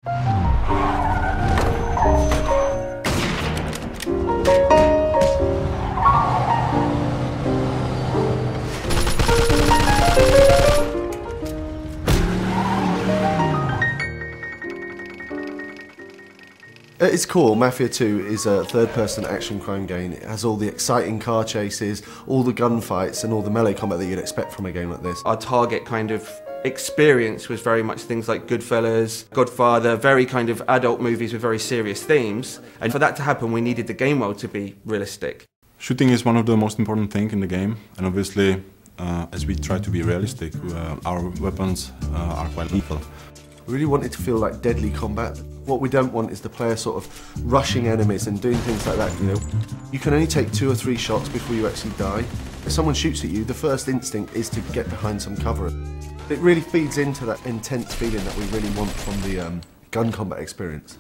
At its core, Mafia 2 is a third-person action crime game. It has all the exciting car chases, all the gunfights and all the melee combat that you'd expect from a game like this. Our target kind of experience was very much things like Goodfellas, Godfather, very kind of adult movies with very serious themes. And for that to happen, we needed the game world to be realistic. Shooting is one of the most important things in the game, and obviously, as we try to be realistic, our weapons are quite lethal. We really want it to feel like deadly combat. What we don't want is the player sort of rushing enemies and doing things like that, you know. You can only take 2 or 3 shots before you actually die. If someone shoots at you, the first instinct is to get behind some cover. It really feeds into that intense feeling that we really want from the gun combat experience.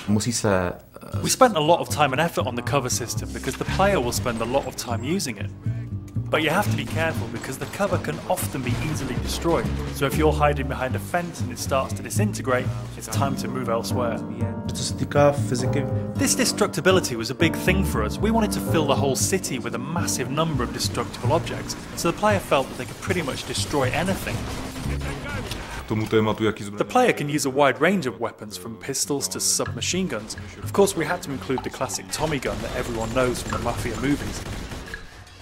We spent a lot of time and effort on the cover system because the player will spend a lot of time using it. But you have to be careful because the cover can often be easily destroyed. So if you're hiding behind a fence and it starts to disintegrate, it's time to move elsewhere. This destructibility was a big thing for us. We wanted to fill the whole city with a massive number of destructible objects, so the player felt that they could pretty much destroy anything. The player can use a wide range of weapons, from pistols to submachine guns. Of course, we had to include the classic Tommy gun that everyone knows from the Mafia movies.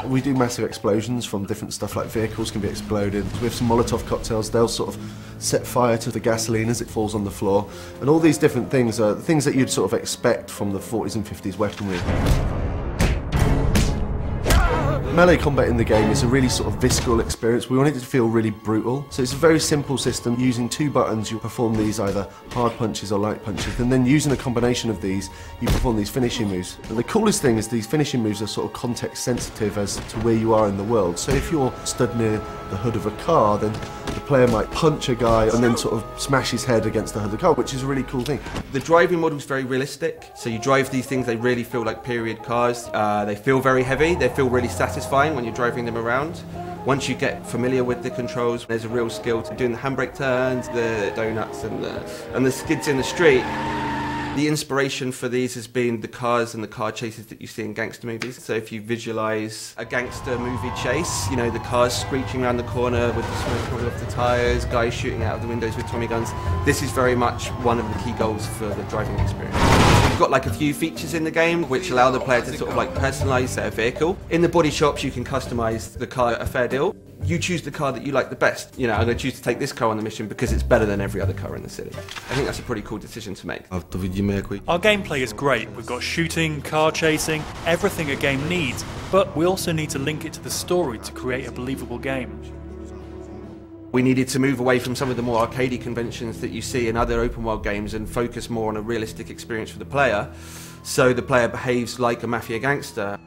We do massive explosions from different stuff, like vehicles can be exploded. With some Molotov cocktails, they'll sort of set fire to the gasoline as it falls on the floor. And all these different things are things that you'd sort of expect from the 40s and 50s weaponry. Melee combat in the game is a really sort of visceral experience. We wanted it to feel really brutal. So it's a very simple system. Using 2 buttons, you perform these either hard punches or light punches. And then using a combination of these, you perform these finishing moves. And the coolest thing is these finishing moves are sort of context sensitive as to where you are in the world. So if you're stood near the hood of a car, then the player might punch a guy and then sort of smash his head against the hood of the car, which is a really cool thing. The driving model is very realistic. So you drive these things, they really feel like period cars. They feel very heavy, they feel really satisfying when you're driving them around. Once you get familiar with the controls, there's a real skill to doing the handbrake turns, the donuts and the skids in the street. The inspiration for these has been the cars and the car chases that you see in gangster movies. So if you visualise a gangster movie chase, you know, the cars screeching around the corner with the smoke coming off the tyres, guys shooting out of the windows with Tommy guns, this is very much one of the key goals for the driving experience. You've got like a few features in the game which allow the player to sort of like personalise their vehicle. In the body shops you can customise the car a fair deal. You choose the car that you like the best. You know, I'm going to choose to take this car on the mission because it's better than every other car in the city. I think that's a pretty cool decision to make. Our gameplay is great. We've got shooting, car chasing, everything a game needs, but we also need to link it to the story to create a believable game. We needed to move away from some of the more arcadey conventions that you see in other open world games and focus more on a realistic experience for the player, so the player behaves like a Mafia gangster.